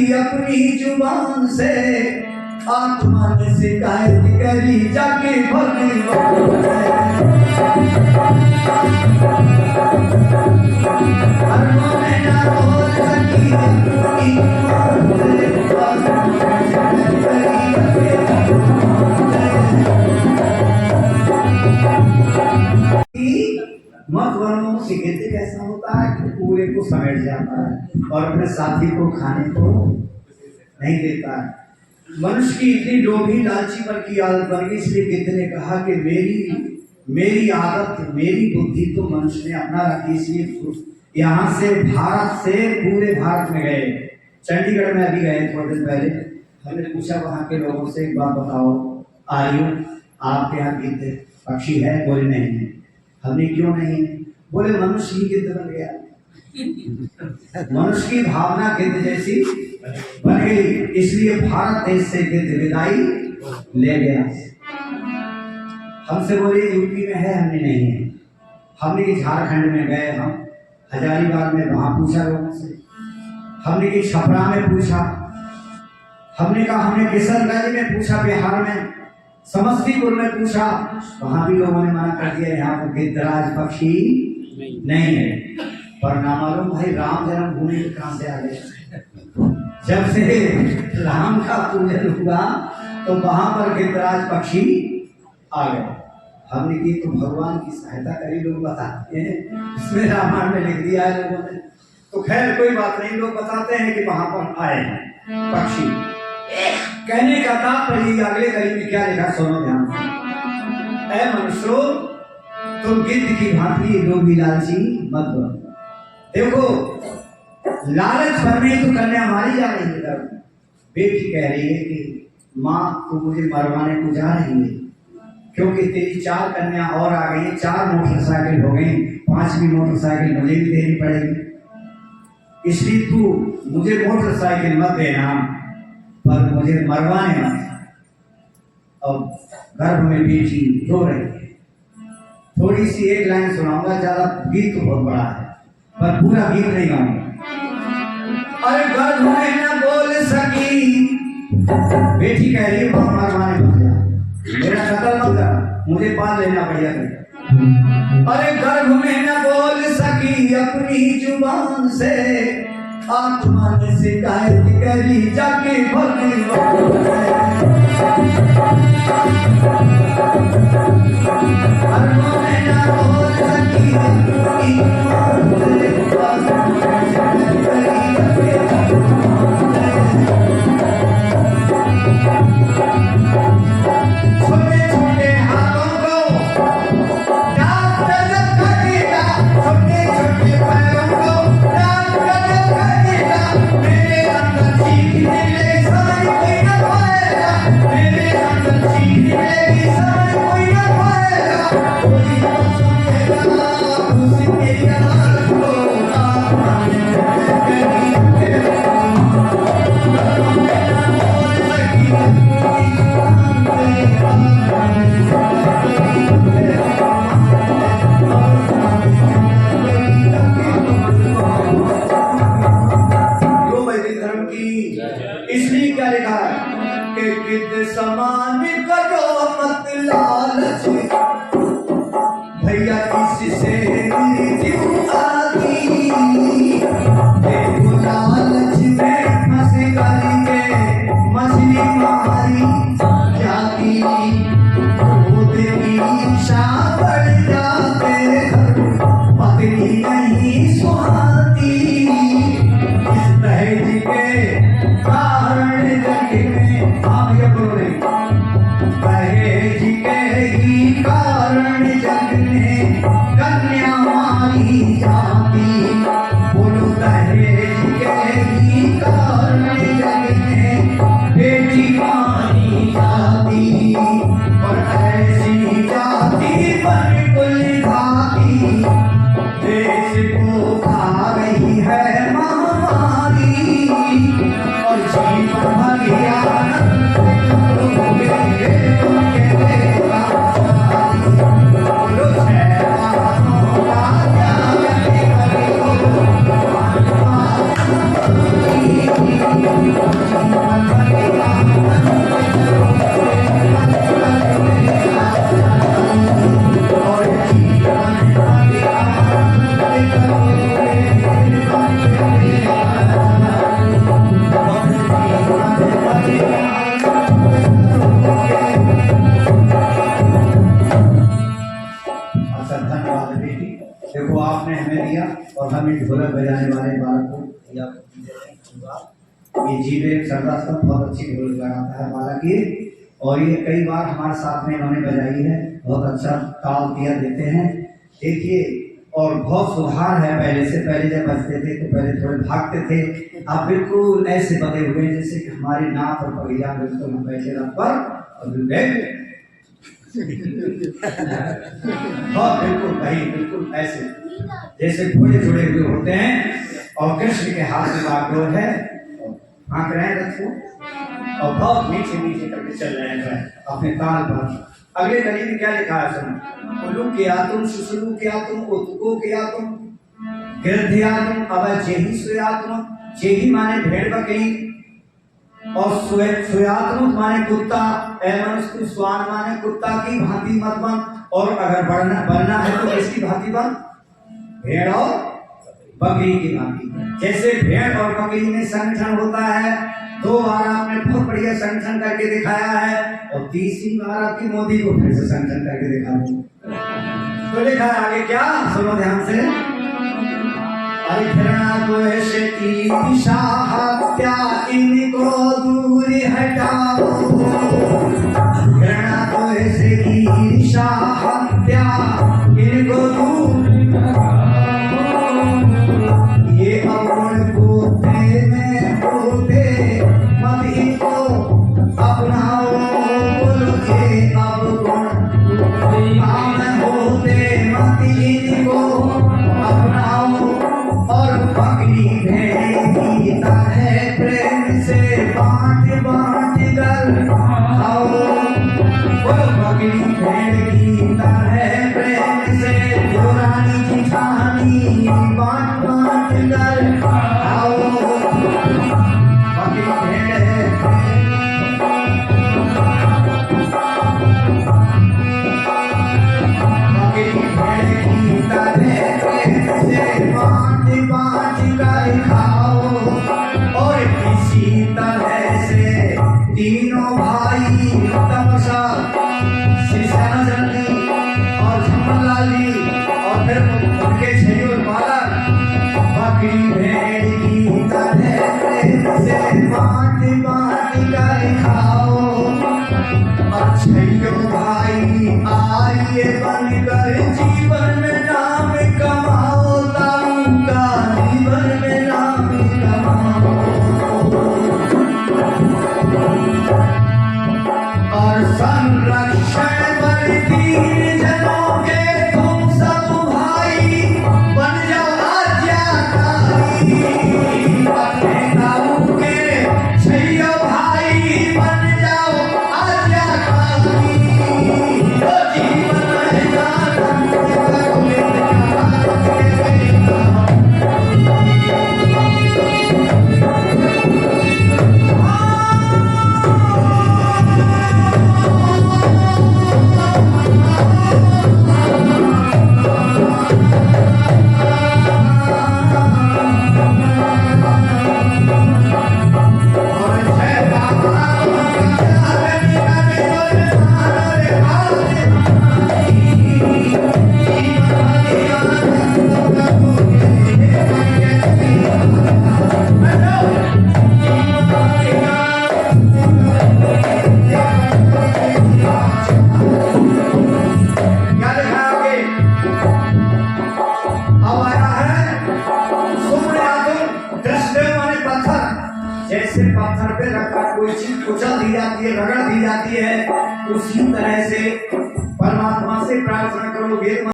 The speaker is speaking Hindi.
सकी अपनी जुबान से, आत्मा ने शिकायत करी जाके भगवान में ना बोल सकी अपनी जुबान से, मत बनो। कहते कैसा होता है कि पूरे को समेट जाता है और अपने साथी को खाने को नहीं देता है। मनुष्य की इतनी लोभी लालची पर की आदत बन गई, इसलिए कहते ने कहा कि मेरी आदत मेरी बुद्धि तो मनुष्य ने अपना रखी। इसलिए यहाँ से भारत से पूरे भारत में गए, चंडीगढ़ में अभी गए थोड़े दिन पहले। हमने पूछा वहाँ के लोगों से, एक बात बताओ आर्यो आपके यहाँ गिद्ध पक्षी है? बोले नहीं है। हमने क्यों नहीं? बोले मनुष्य ही गिद्ध बन गया, मनुष्य की भावना गिद्ध जैसी बन गई, इसलिए भारत देश से गिद्ध विदाई ले गया। हमसे बोले यूपी में है, हमने नहीं है। हमने झारखंड में गए, हम हजारीबाग में, वहां पूछा लोगों से। हमने कि छपरा में पूछा, हमने कहा हमने किशनगंज में पूछा, बिहार में समस्तीपुर में पूछा, वहां भी लोगों ने मना कर दिया, यहाँ पर गिद्धराज पक्षी नहीं है। पर ना मालूम भाई राम जन्मभूमि में कहां से आ गए। जब से राम का पूजन हुआ तो वहां पर गिद्धराज पक्षी आ गए। हमने की तो भगवान की सहायता करी, लोग बताते हैं, इसमें रामायण में लिख दिया है लोगों ने। तो खैर कोई बात नहीं, लोग बताते हैं कि वहां पर आए हैं पक्षी। कहने का तात्पर्य अगले कली में क्या लिखा सुनो ध्यान से। ऐ मनुष्यों, तुम गिद्ध की भांति लोभी लालची मत बनो। देखो लालच भरने तो कन्या मारी जा रही है। बेटी कह रही है कि माँ तू मुझे मरवाने को जा रही है, क्योंकि तेरी 4 कन्या और आ गई, 4 मोटरसाइकिल हो गई, 5वीं मोटरसाइकिल मुझे भी देनी पड़ेगी। इसलिए तू मुझे मोटरसाइकिल मत देना, पर मुझे मरवाने मत। अब गर्भ में बेटी रो रही है। थोड़ी सी एक लाइन सुनाऊंगा, ज्यादा गीत तो बहुत बड़ा है, पर पूरा गीत नहीं गाऊंगा। अरे गर्भ में न बोल सकी, बेटी कह रही है मरवाने मत जा, मेरा कत्ल मत कर, मुझे पाल लेना बढ़िया कर। अरे गर्भ में न बोल सकी अपनी जुबान से, आत्मा ने शिकायत करी जाके भगवान में ना बोल सकी अपनी जुबान से, छोटे छोटे हाथों को डॉक्टर करेगा, छोटे छोटे पैरों को डॉक्टर करेगा, मेरे अंदर चीज मिलेगी सारी कोई न पाएगा, मेरे अंदर चीज मिलेगी सारी कोई न पाएगा, कोई न सुनेगा उसके यार को इसलिए क्या लिखा है कि गिद्ध समान करो मत लालच, भैया इससे जीव आती, देखो लालच में फंस करके मछली मारी जाती, खुद की इच्छा बढ़ जाते पत्नी नहीं सुहाती, इस दहेज के कारण जग में आप ये बोल रहे ये जीवे सरदार साहब बहुत अच्छी ढोल लगाता है माला की, और ये कई बार हमारे साथ में इन्होंने बजाई है, बहुत अच्छा ताल दिया देते हैं। देखिए, और बहुत सुधार है पहले से। पहले जब बजते थे तो पहले थोड़े भागते थे, अब बिल्कुल ऐसे बने हुए जैसे कि हमारी नाथ और पगड़िया बिल्कुल हम बैठे रथ पर और बहुत बिल्कुल भाई बिल्कुल ऐसे जैसे घोड़े जुड़े हुए होते हैं, और कृष्ण के हाथ में बागडोर है, हाँक रहे हैं रथ को, और बहुत नीचे नीचे करके चल रहे हैं अपने ताल पर। अगले गली में क्या लिखा है सुनो, उल्लू किया तुम, शुशुलू किया तुम, उतको किया तुम, गिरधिया तुम, अब जेही सोया तुम। जेही माने भेड़ बकरी, और सोयात्म माने कुत्ता, एवं स्वान माने कुत्ता की भांति मत बन, और अगर बनना है तो किसकी भांति बन, भेड़ और बकरी की भांति। जैसे भेड़ और बकरी में संगठन होता है, 2 बार आपने बहुत बढ़िया संगठन करके दिखाया है, और 3री बार आपकी मोदी को फिर से संगठन करके दिखा दो। तो लिखा है आगे क्या, सुनो ध्यान से। अरे घृणा द्वेष ईर्ष्या हत्या इनको दूर हटाओ, घृणा द्वेष ईर्ष्या हत्या इनको दूर हटाओ। ये अवगुण होते में होते मत इनको अपनाओ, बोलो ये अवगुण में होते मत इनको अपनाओ। और बकरी भेड़ गीता है प्रेम से बांट बांट कर खाओ, वो बकरी भेड़ गीता है प्रेम से पुरानी की कहानी बांट बांट कर खाओ। बकरी भेड़ है बकरी भेड़ गीता है प्रेम से बांट बांट कर खाओ। और किसी तरह से तीनों भाई तमसा श्रीशाना जल्दी और झमलाली और फिर उनके छेड़ बालक बकरी भेड़ की तरह से बांट बांट कर खाओ। और छेड़ो भाई आइए बनकर जीवन में नाम कमाओ, ताऊ का जीवन में नाम कमाओ। और संरक्षण बलवीर जनों के तुम सब भाई बन जाओ आज्ञाकारी, अपने ताऊ के छइयो भाई बन जाओ आज्ञाकारी। तो जीवन में जैसे पत्थर पे रखकर कोई चीज कुचल दी जाती है, रगड़ दी जाती है, उसी तरह से परमात्मा से प्रार्थना करो।